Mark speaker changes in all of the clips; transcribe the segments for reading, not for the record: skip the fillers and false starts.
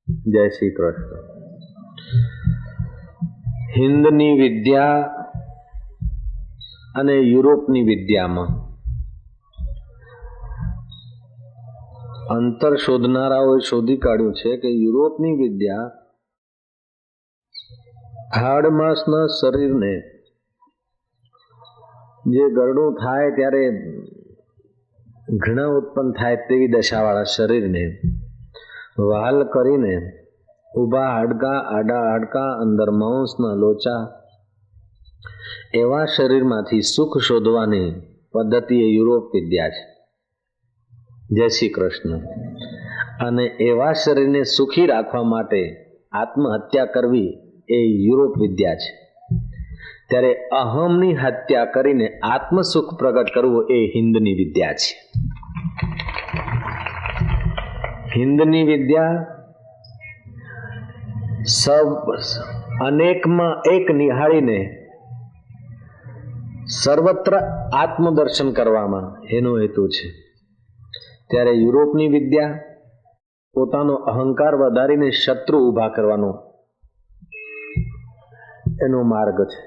Speaker 1: જય શ્રી કૃષ્ણ. હિન્દની વિદ્યા અને યુરોપની વિદ્યામાં અંતર શોધનારાઓએ શોધી કાઢ્યું છે કે યુરોપની વિદ્યા હાડમાસના શરીરને જે ગરડું થાય ત્યારે ઘણા ઉત્પન્ન થાય તેવી દશાવાળા શરીરને વહાલ કરીને ઊભા હાડકાં, આડા હાડકાં, અંદર માંસના લોચા એવા શરીરમાંથી સુખ શોધવાની પદ્ધતિ એ યુરોપ વિદ્યા છે. જય શ્રી કૃષ્ણ. અને એવા શરીરને સુખી રાખવા માટે આત્મહત્યા કરવી એ યુરોપ વિદ્યા છે. ત્યારે અહમની હત્યા કરીને આત્મસુખ પ્રગટ કરવું એ હિન્દની વિદ્યા છે. હિન્દની વિદ્યા અનેકમાં એક નિહાળીને સર્વત્ર આત્મદર્શન કરવામાં એનો હેતુ છે. ત્યારે યુરોપની વિદ્યા પોતાનો અહંકાર વધારીને શત્રુ ઊભા કરવાનો એનો માર્ગ છે.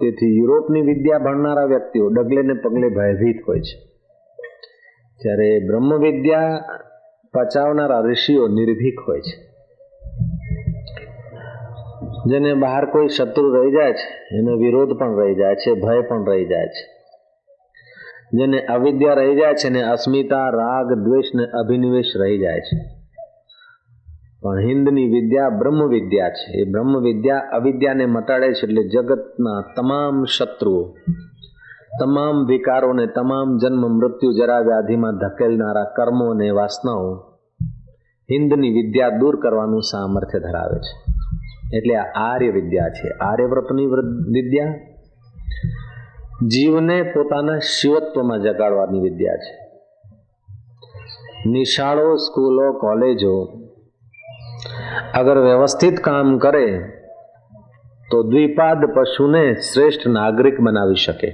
Speaker 1: તેથી યુરોપની વિદ્યા ભણનારા વ્યક્તિઓ ડગલે ને પગલે ભયભીત હોય છે. જ્યારે બ્રહ્મ વિદ્યા પચાવનારા ઋષિઓ નિર્ભીક હોય છે. જેને બહાર કોઈ શત્રુ રહી જાય છે એનો વિરોધ પણ રહી જાય છે, ભય પણ રહી જાય છે. જેને અવિદ્યા રહી જાય છે ને અસ્મિતા, રાગ, દ્વેષ ને અભિનિવેશ રહી જાય છે. પણ હિન્દની વિદ્યા બ્રહ્મ વિદ્યા છે. એ બ્રહ્મ વિદ્યા અવિદ્યાને મટાડે છે. એટલે જગતના તમામ શત્રુઓ, તમામ વિકારોને, તમામ જન્મ, મૃત્યુ, જરા, વ્યાધિમાં ધકેલનારા કર્મો અને વાસનાઓ હિન્દની વિદ્યા દૂર કરવાનું સામર્થ્ય ધરાવે છે. એટલે આ આર્ય વિદ્યા છે. આર્યવ્રતની વિદ્યા જીવને પોતાના શિવત્વમાં જગાડવાની વિદ્યા છે. નિશાળો, સ્કૂલો, કોલેજો અગર વ્યવસ્થિત કામ કરે તો દ્વિપાદ પશુને શ્રેષ્ઠ નાગરિક બનાવી શકે,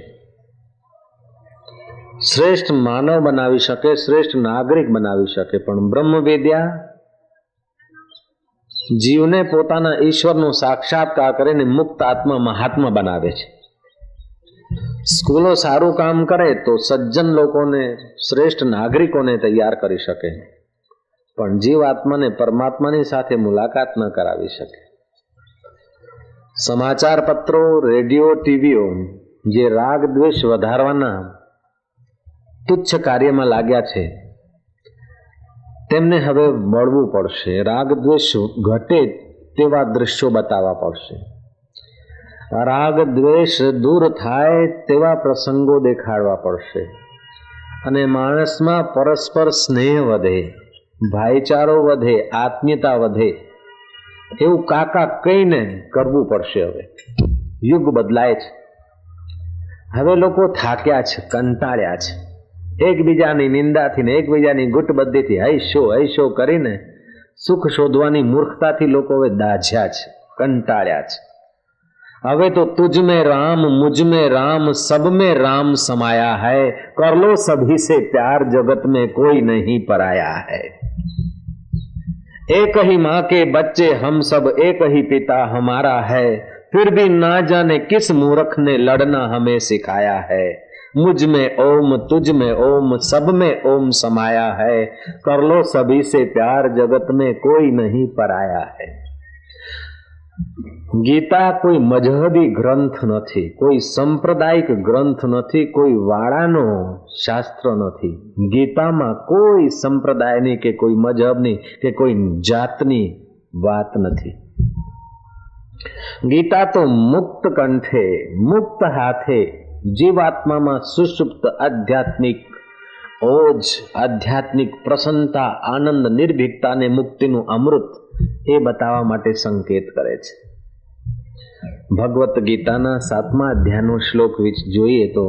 Speaker 1: શ્રેષ્ઠ માનવ બનાવી શકે, શ્રેષ્ઠ નાગરિક બનાવી શકે. પણ બ્રહ્મ વિદ્યા જીવને પોતાના ઈશ્વરનો સાક્ષાત્કાર કરીને મુક્ત આત્મા મહાત્મા બનાવે છે. સ્કૂલો સારું કામ કરે તો સજ્જન લોકોને, શ્રેષ્ઠ નાગરિકોને તૈયાર કરી શકે. પણ જીવ આત્માને પરમાત્માની સાથે મુલાકાત ન કરાવી શકે. સમાચાર પત્રો, રેડિયો, ટીવીઓ જે રાગ દ્વેષ વધારવાના તુચ્છ કાર્યમાં લાગ્યા છે તેમને હવે મળવું પડશે. રાગ દ્વેષ ઘટે તેવા દ્રશ્યો બતાવવા પડશે. રાગ દ્વેષ દૂર થાય તેવા પ્રસંગો દેખાડવા પડશે. અને માણસમાં પરસ્પર સ્નેહ વધે, ભાઈચારો વધે, આત્મીયતા વધે એવું કાકા કહીને કરવું પડશે. હવે યુગ બદલાય છે. હવે લોકો થાક્યા છે, કંટાળ્યા છે. એકબીજાની નિંદાથી ને એકબીજાની ગુટબદ્ધીથી હૈશો કરીને સુખ શોધવાની મૂર્ખતાથી લોકો હવે દાઝ્યા છે, કંટાળ્યા છે. હવે તો તુજ મેં રામ, મુझ में राम, सब में राम समाया है, कर लो सभी से प्यार, जगत में कोई नहीं पराया है. एक ही माँ के बच्चे हम सब, एक ही पिता हमारा है, फिर भी ना जाने किस मूर्ख ने लड़ना हमें सिखाया है. मुझ में ओम, तुझ में ओम, सब में ओम समाया है, कर लो सभी से प्यार, जगत में कोई नहीं पराया है. ગીતા કોઈ મજહબી ગ્રંથ નથી, કોઈ સંપ્રદાયિક ગ્રંથ નથી, કોઈ વાળાનો શાસ્ત્ર નથી. ગીતામાં કોઈ સંપ્રદાયની કે કોઈ મજહબની કે કોઈ જાતની વાત નથી. ગીતા તો મુક્ત કંઠે, મુક્ત હાથે જીવાત્મામાં સુષુપ્ત આધ્યાત્મિક ઓજ, આધ્યાત્મિક પ્રસન્નતા, આનંદ, નિર્ભીકતા અને મુક્તિનું અમૃત એ બતાવવા માટે સંકેત કરે છે. ભગવત ગીતાના 7મા અધ્યાયનો શ્લોક જોઈએ તો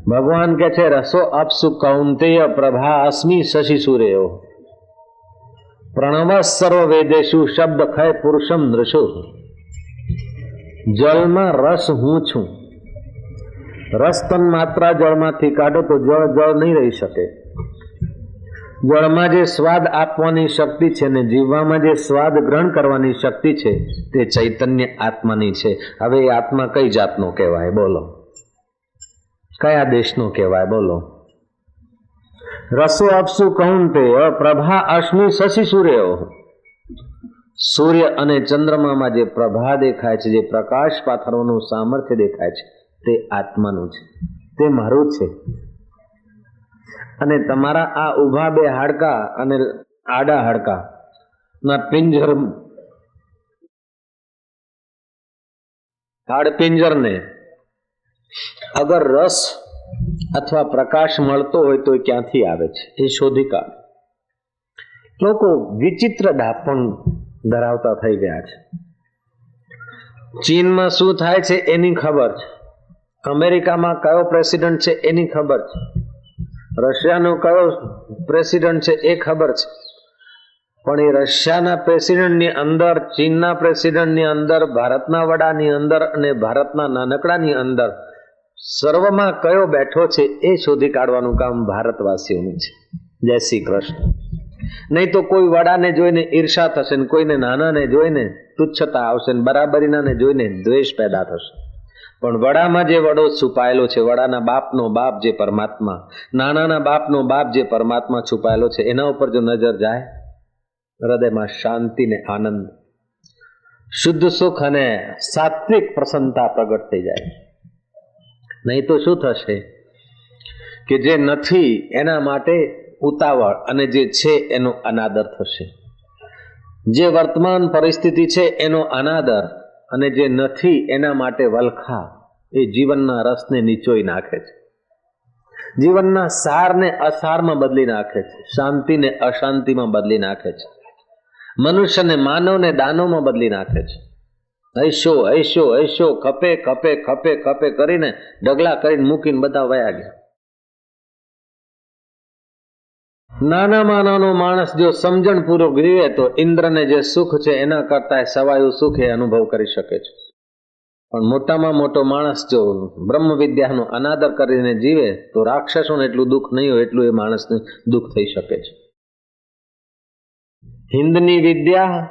Speaker 1: ભગવાન કહે છે, રસો અપ્સુ કૌંતેય પ્રભા અસ્મિ શશિ સૂર્યો, પ્રણવ સર્વ વેદેશુ શબ્દ ખય પુરુષમ નૃષુ. જળમાં રસ હું છું. રસ તન માત્રા જળમાંથી કાઢો તો જળ જળ નહીં રહી શકે. જળમાં જે સ્વાદ આપવાની શક્તિ છે ને જીવવામાં જે સ્વાદ ગ્રહણ કરવાની શક્તિ છે તે ચૈતન્ય આત્માની છે. હવે એ આત્મા કઈ જાતનો કહેવાય બોલો? કયા દેશનો કહેવાય બોલો? રસો અપસુ કૌંતેય પ્રભા અશ્મિ શશી સૂર્યો. સૂર્ય અને ચંદ્રમામાં જે પ્રભા દેખાય છે, જે પ્રકાશ પાથરવાનું સામર્થ્ય દેખાય છે, તે આત્માનું છે, તે મારું છે. અને તમારા આ ઊભા બે હાડકા અને આડા હાડકા ના પિંજર હાડપિંજરને અગર રસ અથવા પ્રકાશ મળતો હોય તો એ ક્યાંથી આવે છે એ શોધી કાઢ. લોકો વિચિત્ર ડાપણ ધરાવતા થઈ ગયા છે. ચીનમાં શું થાય છે એની ખબર છે, અમેરિકામાં કયો પ્રેસિડન્ટ છે એની ખબર છે, રશિયાનો કયો પ્રેસિડન્ટ છે એ ખબર છે. પણ એ રશિયાના પ્રેસિડન્ટની અંદર, ચીનના પ્રેસિડન્ટની અંદર, ભારતના વડાની અંદર અને ભારતના નાનકડાની અંદર સર્વમાં કયો બેઠો છે એ શોધી કાઢવાનું કામ ભારતવાસીઓનું છે. જય શ્રી કૃષ્ણ. નહીં તો કોઈ વડાને જોઈને ઈર્ષા થશે ને કોઈને નાનાને જોઈને તુચ્છતા આવશે ને બરાબરીનાને જોઈને દ્વેષ પેદા થશે. પણ વડામાં જે વડો છુપાયેલો છે, વડાના બાપનો બાપ જે પરમાત્મા, નાનાના બાપનો બાપ જે પરમાત્મા છુપાયેલો છે, એના ઉપર જો નજર જાય, હૃદયમાં શાંતિ ને આનંદ, શુદ્ધ સુખ અને સાત્વિક પ્રસન્નતા પ્રગટ થઈ જાય. નહીં તો શું થશે કે જે નથી એના માટે ઉતાવળ અને જે છે એનો અનાદર થશે. જે વર્તમાન પરિસ્થિતિ છે એનો અનાદર અને જે નથી એના માટે વલખા એ જીવનના રસને નીચોઈ નાખે છે, જીવનના સારને અસારમાં બદલી નાખે છે, શાંતિને અશાંતિમાં બદલી નાખે છે, મનુષ્યને માનવને દાનવમાં બદલી નાખે છે. ऐशो ऐशो ऐशો ખપે ખપે ખપે ખપે કરીને ઢગલા કરીને મૂકીને બધા વયા ગયા. નાનામાં નાનો માણસ જો સમજણ પૂર્વક જીવે તો ઇન્દ્રને જે સુખ છે એના કરતા સવાયું સુખ એ અનુભવ કરી શકે છે. પણ મોટામાં મોટો માણસ જો બ્રહ્મ વિદ્યાનો અનાદર કરીને જીવે તો રાક્ષસોને એટલું દુઃખ નહીં હોય એટલું એ માણસને દુઃખ થઈ શકે છે. હિન્દની વિદ્યા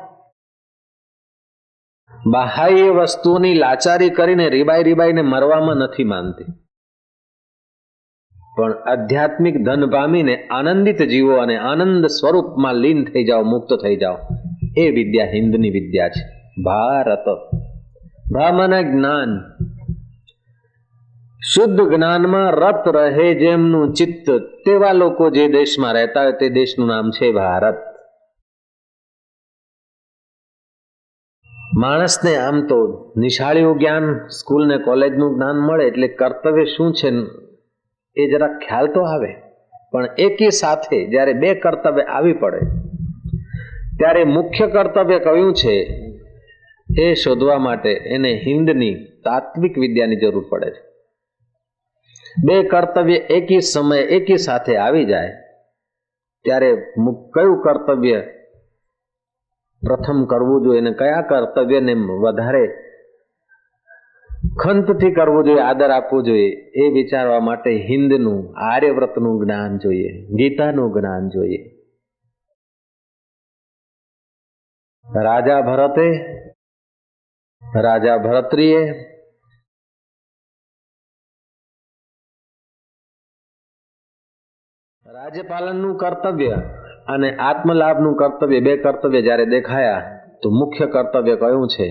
Speaker 1: બાહ્ય વસ્તુઓની લાચારી કરીને રીબાઈને મરવામાં નથી માનતી, પણ આધ્યાત્મિક ધન પામીને આનંદિત જીવો અને આનંદ સ્વરૂપમાં લીન થઈ જાઓ, મુક્ત થઈ જાઓ, એ વિદ્યા હિન્દની વિદ્યા છે. ભારત બ્રાહ્મણ જ્ઞાન, શુદ્ધ જ્ઞાનમાં રત રહે જેમનું ચિત્ત, તેવા લોકો જે દેશમાં રહેતા હોય તે દેશનું નામ છે ભારત. માણસને આમ તો નિશાળીયું જ્ઞાન, સ્કૂલ ને કોલેજનું જ્ઞાન મળે એટલે કર્તવ્ય શું છે એ જરા ખ્યાલ તો આવે. પણ એકી સાથે જ્યારે બે કર્તવ્ય આવી પડે ત્યારે મુખ્ય કર્તવ્ય કયું છે એ શોધવા માટે એને હિન્દની તાત્વિક વિદ્યાની જરૂર પડે છે. બે કર્તવ્ય એકી સમયે એકી સાથે આવી જાય ત્યારે કયું કર્તવ્ય પ્રથમ કરવું જોઈએ અને કયા કર્તવ્યને વધારે ખંતથી કરવું જોઈએ, આદર આપવું જોઈએ, એ વિચારવા માટે હિન્દનું આર્યવ્રતનું જ્ઞાન જોઈએ, ગીતાનું જ્ઞાન જોઈએ. રાજા ભરત્રીએ રાજ્યપાલનનું કર્તવ્ય અને આત્મલાભનું કર્તવ્ય, બે કર્તવ્ય જ્યારે દેખાયા તો મુખ્ય કર્તવ્ય કયું છે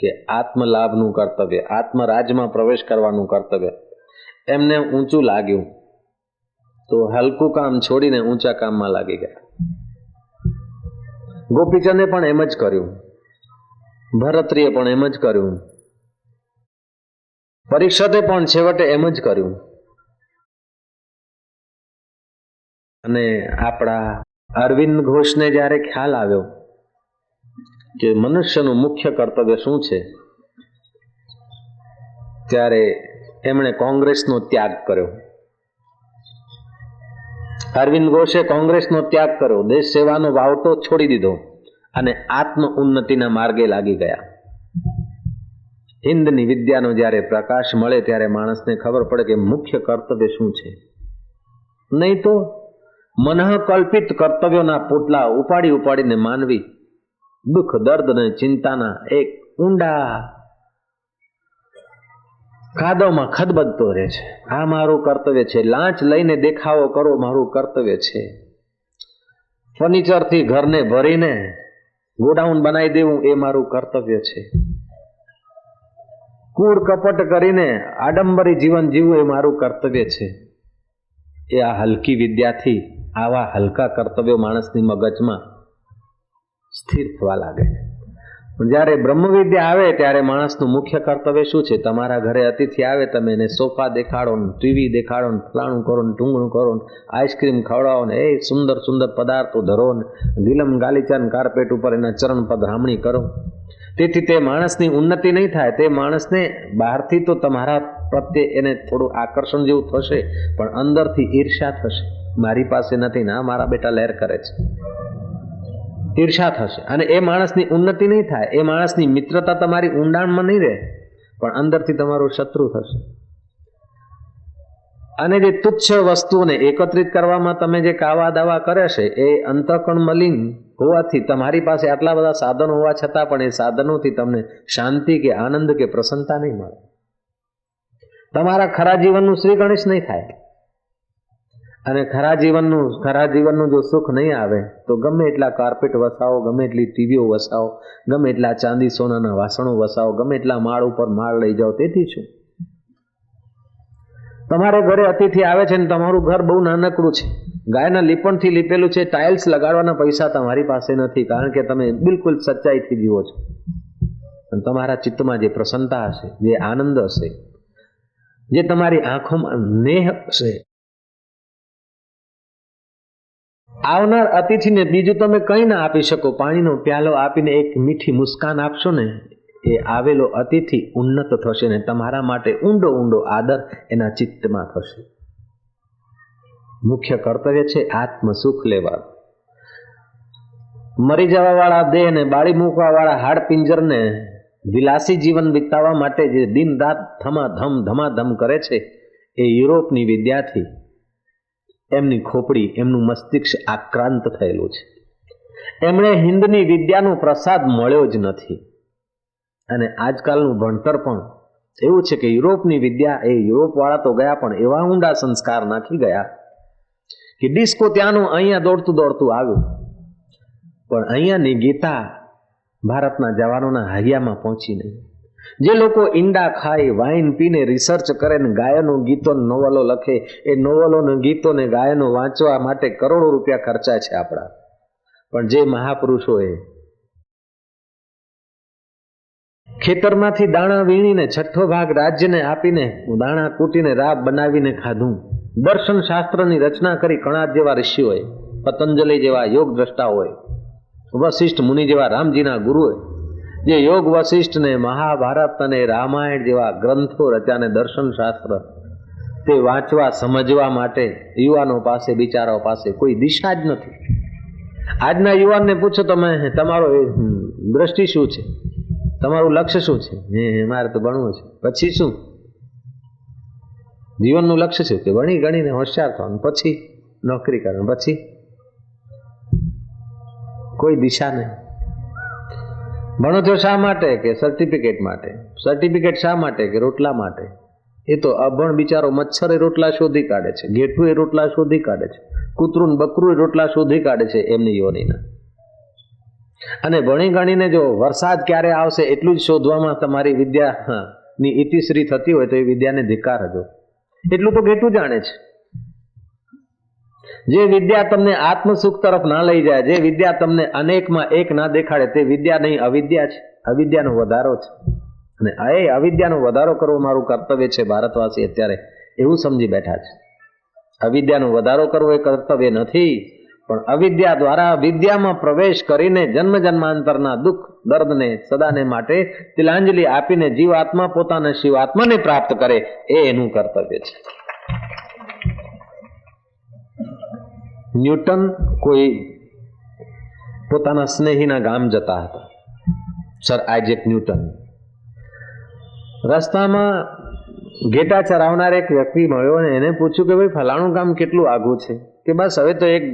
Speaker 1: કે આત્મલાભનું કર્તવ્ય, આત્મરાજમાં પ્રવેશ કરવાનું કર્તવ્ય. એમને ઊંચું લાગ્યું તો હલકું કામ છોડીને ઊંચા કામમાં લાગી ગયા. ગોપીચંદે પણ એમ જ કર્યું, ભરત્રીએ પણ એમ જ કર્યું, પરીક્ષતે પણ છેવટે એમ જ કર્યું. અને આપણા અરવિંદ ઘોષને જ્યારે ખ્યાલ આવ્યો કે મનુષ્યનું મુખ્ય કર્તવ્ય શું છે, ત્યારે એમણે કોંગ્રેસનો ત્યાગ કર્યો. અરવિંદ ઘોષે કોંગ્રેસનો ત્યાગ કર્યો, દેશ સેવાનો વાવટો છોડી દીધો અને આત્મ ઉન્નતિના માર્ગે લાગી ગયા. હિન્દની વિદ્યાનો જ્યારે પ્રકાશ મળે ત્યારે માણસને ખબર પડે કે મુખ્ય કર્તવ્ય શું છે. નહીં તો મનઃ કલ્પિત કર્તવ્યોના પોટલા ઉપાડી ઉપાડીને માનવી દુઃખ દર્દ અને ચિંતાના એક ઊંડા કાદવમાં ખદબદતો રહે છે. આ મારું કર્તવ્ય છે. લાંચ લઈને દેખાવો કરો મારું કર્તવ્ય છે. ફર્નિચરથી ઘરને ભરીને ગોડાઉન બનાવી દેવું એ મારું કર્તવ્ય છે. કૂડ કપટ કરીને આડંબરી જીવન જીવવું એ મારું કર્તવ્ય છે. એ આ હલકી વિદ્યાથી આવા હલકા કર્તવ્યો માણસની મગજમાં સ્થિર થવા લાગે છે. જ્યારે બ્રહ્મ વિદ્યા આવે ત્યારે માણસનું મુખ્ય કર્તવ્ય શું છે? તમારા ઘરે અતિથિ આવે, તમે એને સોફા દેખાડો ને, ટીવી દેખાડો ને, ફલાણું કરો ને, ઢૂંગણું કરો ને, આઈસ્ક્રીમ ખવડાવો ને, એ સુંદર સુંદર પદાર્થો ધરો ને, ગીલમ ગાલીચાન કાર્પેટ ઉપર એના ચરણ પધરામણી કરો. તેથી તે માણસની ઉન્નતિ નહીં થાય. તે માણસને બહારથી તો તમારા પ્રત્યે એને થોડું આકર્ષણ જેવું થશે, પણ અંદરથી ઈર્ષા થશે. મારી પાસે નથી ને મારા બેટા લહેર કરે છે, ઈર્ષા થશે. અને એ માણસની ઉન્નતિ નહીં થાય. એ માણસની મિત્રતા તમારી ઊંડાણમાં નહીં રહે, પણ અંદરથી તમારો શત્રુ થશે. અને જે તુચ્છ વસ્તુઓને એકત્રિત કરવામાં તમે જે કાવા દાવા કરે છે, એ અંતઃકરણ મલિન હોવાથી તમારી પાસે આટલા બધા સાધનો હોવા છતાં પણ એ સાધનોથી તમને શાંતિ કે આનંદ કે પ્રસન્નતા નહીં મળે. તમારા ખરા જીવનનું શ્રી ગણેશ નહીં થાય. અને ખરા જીવનનું જો સુખ નહીં આવે તો ગમે એટલા કાર્પેટ વસાવો, ગમે એટલી ટીવીઓ વસાવો, ગમે એટલા ચાંદી સોનાના વાસણો વસાવો, ગમે એટલા માળ ઉપર માળ લઈ જાઓ, તેથી શું? તમારે ઘરે અતિથિ આવે છે ને તમારું ઘર બહુ નાનકડું છે, ગાયના લીપણથી લીપેલું છે, ટાઇલ્સ લગાડવાના પૈસા તમારી પાસે નથી, કારણ કે તમે બિલકુલ સચ્ચાઈથી જીવો છો. અને તમારા ચિત્તમાં જે પ્રસન્નતા હશે, જે આનંદ હશે, જે તમારી આંખોમાં નેહ હશે, આવનાર અતિથિને બીજું તમે કંઈ ના આપી શકો. પાણીનો પ્યાલો આપીને એક મીઠી મુસ્કાન આપશો ને, એ આવેલો અતિથિ ઉન્નત થશે ને તમારા માટે ઊંડો ઊંડો આદર એના ચિત્તમાં થશે. મુખ્ય કર્તવ્ય છે આત્મ સુખ લેવા. મરી જવા વાળા દેહ ને બાળી મૂકવા વાળા હાડ પિંજરને વિલાસી જીવન વિતાવવા માટે જે દિન રાત ધમાધમ કરે છે, એ યુરોપની વિદ્યાથી એમની ખોપડી, એમનું મસ્તિષ્ક આક્રાંત થયેલું છે. એમણે હિન્દની વિદ્યાનો પ્રસાદ મળ્યો જ નથી. અને આજકાલનું ભણતર પણ એવું છે કે યુરોપની વિદ્યા, એ યુરોપ વાળા તો ગયા પણ એવા ઊંડા સંસ્કાર નાખી ગયા કે ડિસ્કો ત્યાંનું અહીંયા દોડતું આવ્યું, પણ અહીંયાની ગીતા ભારતના જવાનોના હૈયામાં પહોંચી નહીં. જે લોકો ઈંડા ખાઈ, વાઇન પીને, રિસર્ચ કરે ને ગાયનો ગીતો નોવલો લખે, એ નોવલોને ગીતોને ગાયનો વાંચવા માટે કરોડો રૂપિયા ખર્ચાય છે આપણા. પણ જે મહાપુરુષોએ ખેતરમાંથી દાણા વીણીને છઠ્ઠો ભાગ રાજ્યને આપીને દાણા કૂટીને રાબ બનાવીને ખાધું, દર્શન શાસ્ત્રની રચના કરી કણાદ જેવા ઋષિઓએ, પતંજલિ જેવા યોગ દ્રષ્ટાઓએ, વશિષ્ઠ મુનિ જેવા રામજીના ગુરુએ જે યોગ વશિષ્ઠ ને મહાભારત અને રામાયણ જેવા ગ્રંથો રચ્યાને દર્શન શાસ્ત્ર, તે વાંચવા સમજવા માટે યુવાનો પાસે, બિચારાઓ પાસે કોઈ દિશા જ નથી. આજના યુવાનને પૂછો તમે, તમારો દ્રષ્ટિ શું છે, તમારું લક્ષ્ય શું છે? મારે તો ભણવું છે. પછી શું? જીવનનું લક્ષ્ય શું? કે ભણી ગણીને હોશિયાર થવાનું, પછી નોકરી કરવાની, પછી કોઈ દિશા નહીં. ભણો છો શા માટે? કે સર્ટિફિકેટ માટે. સર્ટિફિકેટ શા માટે? કે રોટલા માટે. એ તો અભણ બિચારો મચ્છરે રોટલા શોધી કાઢે છે, ઘેટું એ રોટલા શોધી કાઢે છે, કૂતરું ને બકરું રોટલા શોધી કાઢે છે એમની યોનીના. અને ભણી ગણીને જો વરસાદ ક્યારે આવશે એટલું જ શોધવામાં તમારી વિદ્યાની ઇતિશ્રી થતી હોય તો એ વિદ્યાને ધિકાર હજો. એટલું તો ઘેટું જાણે છે. જે વિદ્યા તમને આત્મસુખ તરફ ના લઈ જાય, જે વિદ્યા તમને અનેકમાં એક ના દેખાડે, તે વિદ્યા નહીં, અવિદ્યા છે. અવિદ્યાનો વધારો છે. અને એ અવિદ્યાનો વધારો કરવો મારું કર્તવ્ય છે. ભારતવાસી અત્યારે એવું સમજી બેઠા છે. અવિદ્યાનો વધારો કરવો એ કર્તવ્ય નથી, પણ અવિદ્યા દ્વારા વિદ્યામાં પ્રવેશ કરીને જન્મ જન્માંતરના દુઃખ દર્દને સદાને માટે તિલાંજલિ આપીને જીવાત્મા પોતાના શિવાત્માને પ્રાપ્ત કરે, એ એનું કર્તવ્ય છે. ન્યૂટન કોઈ પોતાના સ્નેહીના ગામ જતા હતા, સર આઇઝેક ન્યૂટન. રસ્તામાં ઘેટા ચરાવનાર એક વ્યક્તિ મળ્યો અને એને પૂછ્યું કે ભાઈ ફલાણું ગામ કેટલું આઘું છે? કે બસ હવે તો એક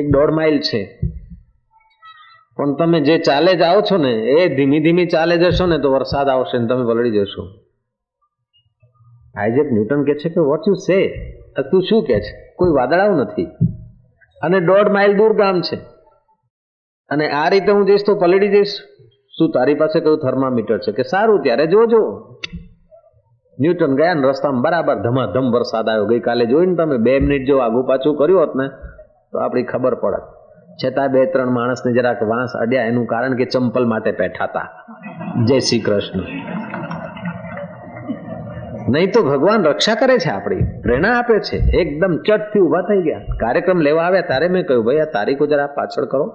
Speaker 1: 1.5 માઇલ છે, પણ તમે જે ચાલે જાઓ છો ને એ ધીમી ધીમી ચાલે જશો ને તો વરસાદ આવશે ને તમે પલળી જશો. આઇઝેક ન્યૂટન કહે છે કે વોટ યુ સે, તું શું કહે છે, કોઈ વાદળાઓ નથી અને 1.5 માઇલ દૂર ગામ છે અને આ રીતે હું જઈશ તો પલળી જઈશ. શું તારી પાસે કયું થર્મામીટર છે? કે સારું ત્યારે જોજો. ન્યૂટન ગયા ને રસ્તામાં બરાબર ધમાધમ વરસાદ આવ્યો. ગઈકાલે જોઈને તમે 2 મિનિટ જો આગુ પાછું કર્યું હોત ને તો આપણી ખબર પડત. છતાં 2-3 માણસને જરાક વાંસ અડ્યા, એનું કારણ કે ચંપલ માટે બેઠા હતા. જય શ્રી કૃષ્ણ. નહીં તો ભગવાન રક્ષા કરે છે, આપણી પ્રેરણા આપે છે. એકદમ ચટથી ઊભા થઈ ગયા. કાર્યક્રમ લેવા આવ્યા ત્યારે મેં કહ્યું ભાઈ આ તારીખો જરા પાછળ કરો.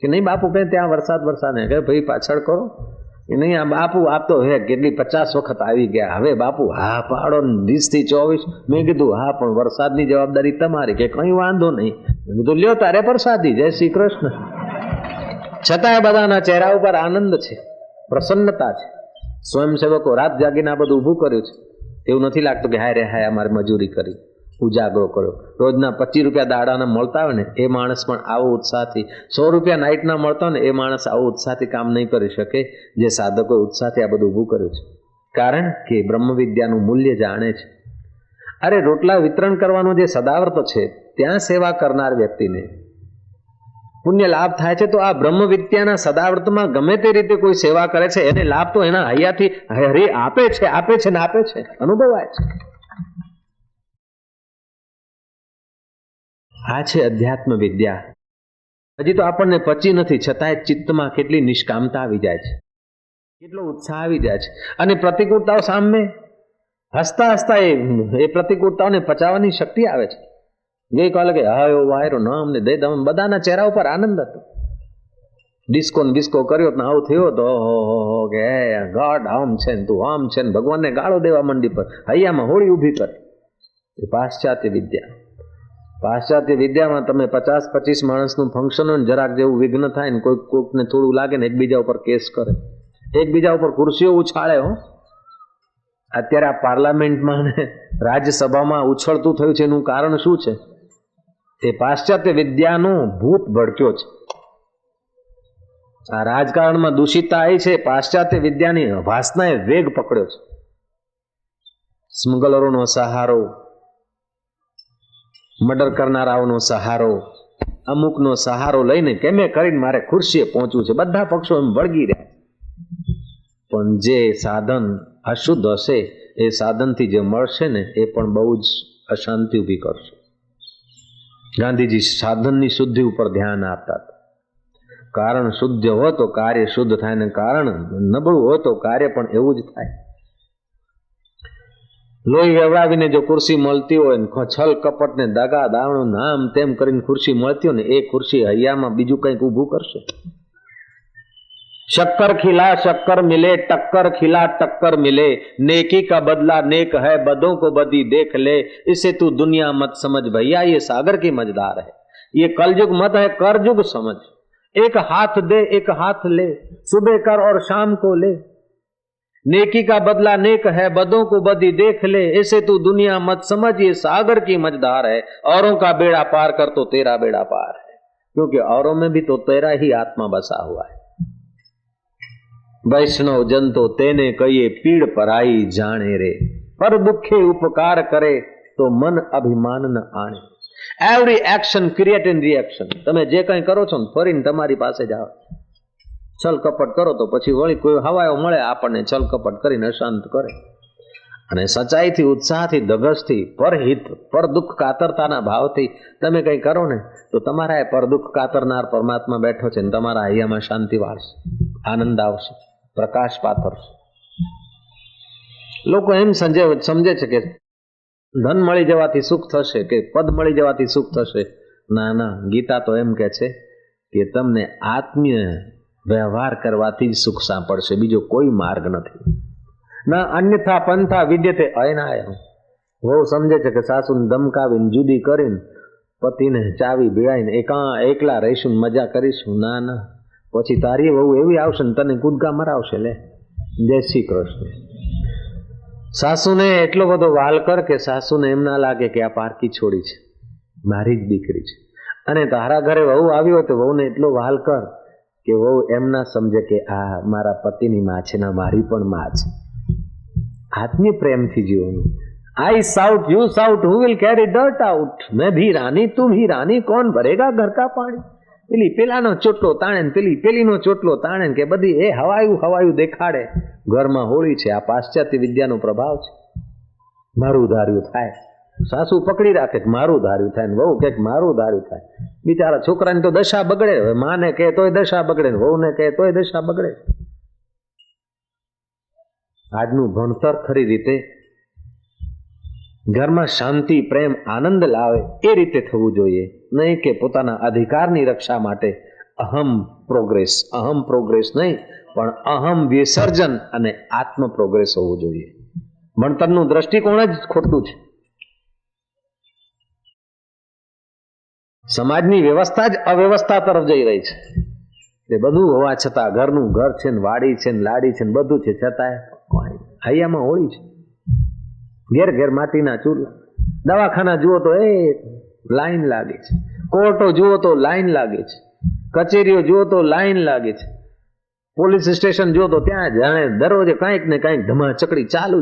Speaker 1: કે નહીં બાપુ કે ત્યાં વરસાદ ને કે ભાઈ પાછળ કરો. કે નહીં આ બાપુ આપ તો હે કેટલી 50 વખત આવી ગયા, હવે બાપુ હા પાડો 20 થી 24. મેં કીધું હા પણ વરસાદની જવાબદારી તમારી. કે કઈ વાંધો નહીં. મેં કીધું લ્યો તારે પ્રસાદી. જય શ્રી કૃષ્ણ. છતાં બધાના ચહેરા ઉપર આનંદ છે, પ્રસન્નતા છે. સ્વયંસેવકો રાત જાગીને આ બધું ઊભું કર્યું છે. એવું નથી લાગતું કે હાય રે હાય અમારે મજૂરી કરી, ઉજાગરો કર્યો. રોજના 25 રૂપિયા દાડાના મળતા હોય ને એ માણસ પણ આવો ઉત્સાહથી, 100 રૂપિયા નાઇટના મળતા હોય ને એ માણસ આવો ઉત્સાહથી કામ નહીં કરી શકે જે સાધકોએ ઉત્સાહથી આ બધું ઊભું કર્યું છે. કારણ કે બ્રહ્મ વિદ્યાનું મૂલ્ય જાણે છે. અરે રોટલા વિતરણ કરવાનો જે સદાવ્રત છે ત્યાં સેવા કરનાર વ્યક્તિને પુણ્ય લાભ થાય છે. તો આ બ્રહ્મ વિદ્યાના સદાવ્રતમાં ગમે તે રીતે કોઈ સેવા કરે છે એને લાભ તો એના હૈયાથી હરી આપે છે ને આપે છે, અનુભવાય છે. આ છે અધ્યાત્મ વિદ્યા. હજી તો આપણને પચી નથી, છતાંય ચિત્તમાં કેટલી નિષ્કામતા આવી જાય છે, કેટલો ઉત્સાહ આવી જાય છે. અને પ્રતિકૂળતાઓ સામે હસતા હસતા એ પ્રતિકૂળતાઓને પચાવવાની શક્તિ આવે છે. ગઈકાલે કે હાયો વાયરો ન અમને દે દમ, બધાના ચહેરા ઉપર આનંદ હતો. ડિસ્કો ને બિસ્કો કર્યો ને આવું થયો તો કે ગોડ આમ છે ને તું આમ છે ને ભગવાનને ગાળો દેવા મંડી પર હૈયામાં હોળી ઊભી કરે. એ પાશ્ચાત્ય વિદ્યા. પાશ્ચાત્ય વિદ્યામાં તમે 50-25 માણસનું ફંક્શન હોય ને જરાક જેવું વિઘ્ન થાય ને કોઈકને થોડું લાગે ને એકબીજા ઉપર કેસ કરે, એકબીજા ઉપર ખુરશીઓ ઉછાળે. અત્યારે આ પાર્લામેન્ટમાં ને રાજ્યસભામાં ઉછળતું થયું છે એનું કારણ શું છે? એ પાશ્ચાત્ય વિદ્યાનો ભૂત ભડક્યો છે. આ રાજકારણમાં દૂષિતતા આવી છે, પાશ્ચાત્ય વિદ્યાની વાસનાએ વેગ પકડ્યો છે. સ્મગલરોનો સહારો, મર્ડર કરનારાઓનો સહારો, અમુકનો સહારો લઈને કેમે કરીને મારે ખુરશીએ પહોંચવું છે. બધા પક્ષો એમ વળગી રહ્યા. પણ જે સાધન અશુદ્ધ હશે એ સાધનથી જે મળશે ને એ પણ બહુ જ અશાંતિ ઊભી કરશે. ગાંધીજી સાધનની શુદ્ધિ ઉપર ધ્યાન આપતા હતા. કારણ શુદ્ધ હોય તો કાર્ય શુદ્ધ થાય ને કારણ નબળું હોય તો કાર્ય પણ એવું જ થાય. લોહી વેવડાવીને જો ખુરશી મળતી હોય ને છલ કપટ ને દાગા દાવણું નામ તેમ કરીને ખુરશી મળતી હોય ને એ ખુરશી હૈયામાં બીજું કંઈક ઊભું કરશે. शक्कर खिला शक्कर मिले, टक्कर खिला टक्कर मिले, नेकी का बदला नेक है, बदों को बदी देख ले, इसे तू दुनिया मत समझ भैया, ये सागर की मझधार है, ये कलयुग मत है करजुग समझ, एक हाथ दे एक हाथ ले, सुबह कर और शाम को ले, नेकी का बदला नेक है, बदों को बदी देख ले, इसे तू दुनिया मत समझ, ये सागर की मझधार है, औरों का बेड़ा पार कर तो तेरा बेड़ा पार है, क्योंकि औरों में भी तो तेरा ही आत्मा बसा हुआ है। वैष्णव जन तो तेने कहिए पीड़ पराई जाने रे, पर दुखे उपकार करे तो मन अभिमान न आने। Every action create an reaction. તમે જે કંઈ કરો છો ને ફરીને તમારી પાસે જ આવે. છલ કપટ કરો તો પછી વળી કોઈ હવાયો મળે આપણને છલ કપટ કરીને અશાંત કરે. અને સચ્ચાઈથી, ઉત્સાહથી, ધગશથી, પરહિત, પર દુઃખ કાતરતાના ભાવથી તમે કંઈ કરો ને તો તમારા એ પર દુઃખ કાતરનાર પરમાત્મા બેઠો છે ને તમારા હૈયામાં શાંતિ વાળશે, આનંદ આવશે, પ્રકાશ પાથરશે. લોકો એમ સમજે છે કે ધન મળી જવાથી સુખ થશે કે પદ મળી જવાથી સુખ થશે. ના ના, ગીતા તો એમ કે છે કે તમને આત્મીય વ્યવહાર કરવાથી જ સુખ સાંપડશે, બીજો કોઈ માર્ગ નથી. ના અન્યથા પંથા વિદ્યતે અયનાય. વહુ સમજે છે કે સાસુને ધમકાવીને જુદી કરીને પતિને ચાવી ભીડાઈને એકલા રહીશું, મજા કરીશું. ના ના, પછી તારી વહુ એવી આવશે ને તને કૂદકા મરાવશે. લે, જય શ્રી કૃષ્ણ. સાસુને એટલો બધો વાલ કર કે સાસુને એમ ના લાગે કે આ પારકી છોડી છે. મારી જ દીકરી છે. અને તારા ઘરે વહુ આવી હોય તો વહુને એટલો વહાલ કર કે વહુ એમ ના સમજે કે આ મારા પતિની માં છે, ના મારી પણ માં છે. આત્મીય પ્રેમથી જીવવાનું. I shout you shout who will carry dirt out, मैं भी रानी तू भी रानी, कौन भरेगा घर का पानी. પેલી પેલાનો ચોટલો તાણે પેલી પેલીનો ચોટલો તાણે કે બધી એ હવાયું હવાયું દેખાડે. ઘરમાં હોળી છે. આ પાશ્ચાત્ય વિદ્યાનો પ્રભાવ છે. મારું ધાર્યું થાય. સાસુ પકડી રાખે કે મારું ધાર્યું થાય, ને વહુ કે મારું ધાર્યું થાય. બિચારા છોકરાની તો દશા બગડે. હવે માને કહે તોય દશા બગડે, ને વહુને કહે તોય દશા બગડે. આજનું ભણતર ખરી રીતે ઘરમાં શાંતિ, પ્રેમ, આનંદ લાવે એ રીતે થવું જોઈએ. નહીં કે પોતાના અધિકારની રક્ષા માટે અહમ પ્રોગ્રેસ નહીં, પણ અહમ વિસર્જન અને આત્મ પ્રોગ્રેસ હોવું જોઈએ. ભણતરનું દ્રષ્ટિકોણ જ ખોટું છે. સમાજની વ્યવસ્થા જ અવ્યવસ્થા તરફ જઈ રહી છે. એ બધું હોવા છતાં ઘરનું ઘર છે, ને વાડી છે, ને લાડી છે, ને બધું છે, છતાંય હૈયામાં હોળી છે. ઘેર ઘેર માટીના ચૂલા. દવાખાના જુઓ તો એ લાઈન લાગે છે. કોર્ટો જુઓ તો લાઈન લાગે છે. કચેરીઓ જુઓ તો લાઈન લાગે છે. પોલીસ સ્ટેશન જુઓ તો ત્યાં જાણે દરરોજે કંઈક ને કંઈક ધમાચકડી ચાલુ.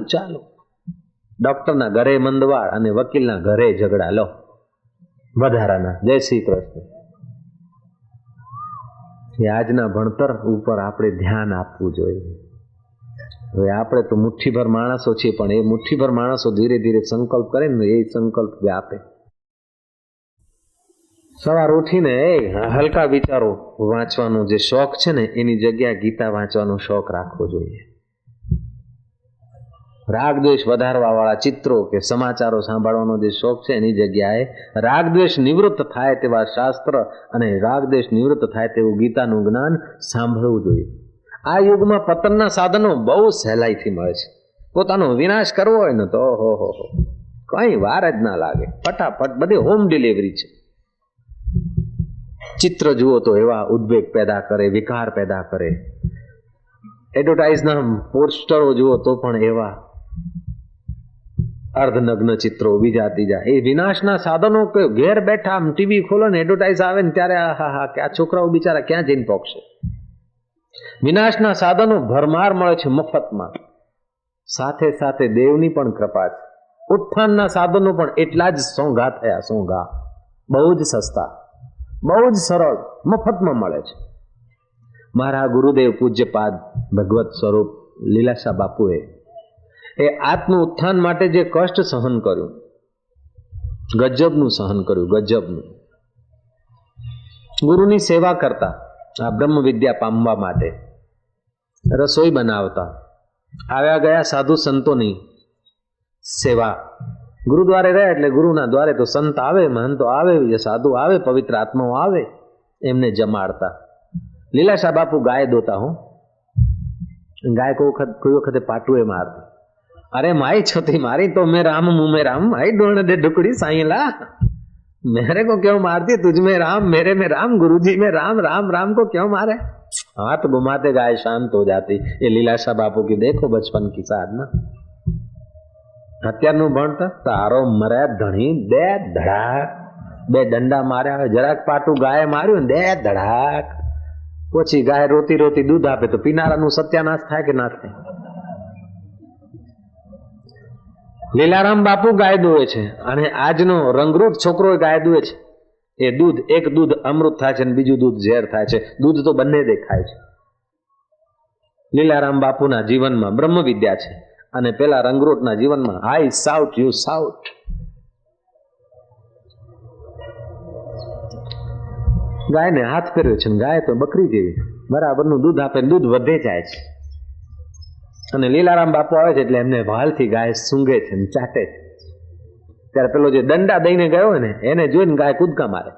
Speaker 1: ડોક્ટરના ઘરે મંદવાળ અને વકીલના ઘરે ઝઘડા. લો વધારાના. જય શ્રી કૃષ્ણ. એ આજના ભણતર ઉપર આપણે ધ્યાન આપવું જોઈએ. હવે આપણે તો મુઠ્ઠીભર માણસો છીએ, પણ એ મુઠ્ઠીભર માણસો ધીરે ધીરે સંકલ્પ કરે ને એ સંકલ્પ વ્યાપે. સવાર ઉઠીને હલકા વિચારો વાંચવાનો જે શોખ છે ને એની જગ્યાએ ગીતા વાંચવાનો શોખ રાખવો જોઈએ. રાગદ્વેષ વધારવા વાળા ચિત્રો કે સમાચારો સાંભળવાનો જે શોખ છે એની જગ્યાએ રાગદ્વેષ નિવૃત્ત થાય તેવા શાસ્ત્ર અને રાગદ્વેષ નિવૃત્ત થાય તેવું ગીતાનું જ્ઞાન સાંભળવું જોઈએ. આ યુગમાં પતનના સાધનો બહુ સહેલાઈથી મળે છે. પોતાનો વિનાશ કરવો હોય ને તો કઈ વાર જ ના લાગે, ફટાફટ બધી હોમ ડિલિવરી છે. ચિત્ર જુઓ તો એવા ઉદ્વેગ પેદા કરે, વિકાર પેદા કરે. એડવર્ટાઇઝના પોસ્ટરો જુઓ તો પણ એવા અર્ધનગ્ન ચિત્રો, બીજા ત્રીજા. એ વિનાશના સાધનો કે ઘેર બેઠા આમ ટીવી ખોલો ને એડવર્ટાઇઝ આવે ને ત્યારે કે આ છોકરાઓ બિચારા ક્યાં જઈને પહોંચશે. વિનાશના સાધનો ભરમાર મળે છે મફતમાં. સાથે સાથે દેવની પણ કૃપા છે. ઉત્થાનના સાધનો પણ એટલા જ સોંઘા થયા. સોંઘા બહુ જ સસ્તા, બહુ જ સરળ, મફતમાં મળે છે. મારા ગુરુદેવ પૂજ્યપાદ ભગવત સ્વરૂપ લીલાશા બાપુએ એ આત્મ ઉત્થાન માટે જે કષ્ટ સહન કર્યું, ગજબનું સહન કર્યું, ગજબનું. ગુરુની સેવા કરતા, આ બ્રહ્મ વિદ્યા પામવા માટે રસોઈ બનાવતા, આવ્યા ગયા સાધુ સંતોની સેવા. ગુરુદ્વારે રહ્યા એટલે ગુરુના દ્વારે તો સંત આવે, મહંતો આવે, સાધુ આવે, પવિત્ર આત્માઓ આવે, એમને જમાડતા. લીલાશા બાપુ ગાય દોતા. ગાય કોઈ વખતે પાટુએ મારતા. અરે માઈ છોતી મારી તો મેં રામ મુँह में राम, आई ढूंढ दे ढुकड़ी साईला, मेरे को क्यों मारती, तुझ में राम मेरे में राम, गुरुजी में राम, राम राम को क्यों मारे. हाथ घुमाते गाय शांत हो जाती. ये लीलाशा बापू की देखो बचपन की साधना. અત્યારનું ભણતર તારો મરે ધણી દે ધડાક, બે દંડા માર્યા હોય, જરાક પાટું ગાય માર્યું ને દે ધડાક. પછી ગાય રોતી રોતી દૂધ આપે તો પીનારાનું સત્યાનાશ થાય કે ના થાય. લીલારામ બાપુ ગાય દુએ છે અને આજનો રંગરૂપ છોકરો ગાય દુએ છે. એ દૂધ, એક દૂધ અમૃત થાય છે અને બીજું દૂધ ઝેર થાય છે. દૂધ તો બંને દેખાય છે. લીલારામ બાપુના જીવનમાં બ્રહ્મ વિદ્યા છે અને પેલા રંગરૂટના જીવનમાં આઈ સાઉટ યુ સાઉટ. ગાયને હાથ ફેરવ્યો છે, ગાય તો બકરી જેવી બરાબરનું દૂધ આપે, દૂધ વધે જાય છે. અને લીલારામ બાપુ આવે છે એટલે એમને ભાલથી ગાય સૂંઘે છે ને ચાટે છે. ત્યારે પેલો જે દંડા દઈને ગયો હોય ને એને જોઈને ગાય કૂદકા મારે.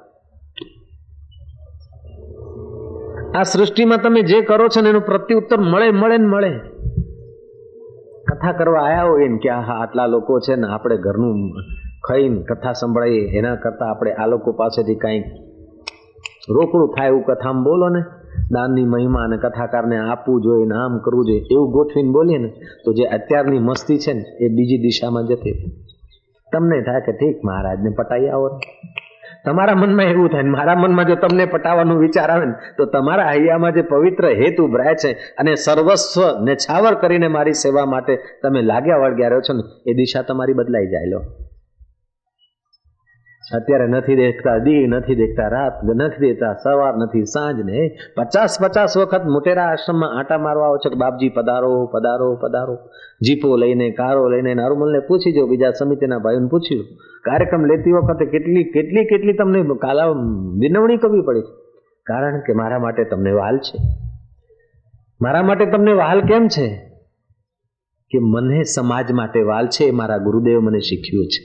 Speaker 1: આ સૃષ્ટિમાં તમે જે કરો છો ને એનો પ્રત્યુત્તર મળે મળે ને મળે. કથા કરવા આવ્યા હોય ને કે હા આટલા લોકો છે ને આપણે ઘરનું ખાઈને કથા સંભળાઈએ, એના કરતાં આપણે આ લોકો પાસેથી કાંઈક રોકડું થાય એવું કથામાં બોલો ને. દાનની મહિમા અને કથાકારને આપવું જોઈએ ને આમ કરવું જોઈએ એવું ગોઠવીને બોલીએ ને તો જે અત્યારની મસ્તી છે ને એ બીજી દિશામાં જતી. તમને થાય કે ઠીક મહારાજને પટાઈ આવો. તમારા મનમાં એવું થાય, મારા મનમાં જો તમને પટાવવાનો વિચાર આવે ને તો તમારા હૈયામાં જે પવિત્ર હેત ઉભરાય છે અને સર્વસ્વ નેછાવર કરીને મારી સેવા માટે તમે લાગ્યા વળગ્યા રહ્યો છો ને, એ દિશા તમારી બદલાઈ જાય. લો, અત્યારે નથી દેખતા દી, નથી દેખતા રાત, નથી દેખતા સવાર, નથી સાંજ ને 50 વખત મોટેરા આશ્રમમાં આંટા મારવા આવો છો કે બાપજી પધારો પધારો પધારો. જીપો લઈને, કારો લઈને, નરુમલને પૂછી જો, બીજા સમિતિના ભાઈઓને પૂછ્યું, કાર્યક્રમ લેતી વખતે કેટલી કેટલી કેટલી તમને વિનવણી કરવી પડી છે. કારણ કે મારા માટે તમને વહાલ છે. મારા માટે તમને વહાલ કેમ છે? કે મને સમાજ માટે વહાલ છે, મારા ગુરુદેવ મને શીખ્યું છે.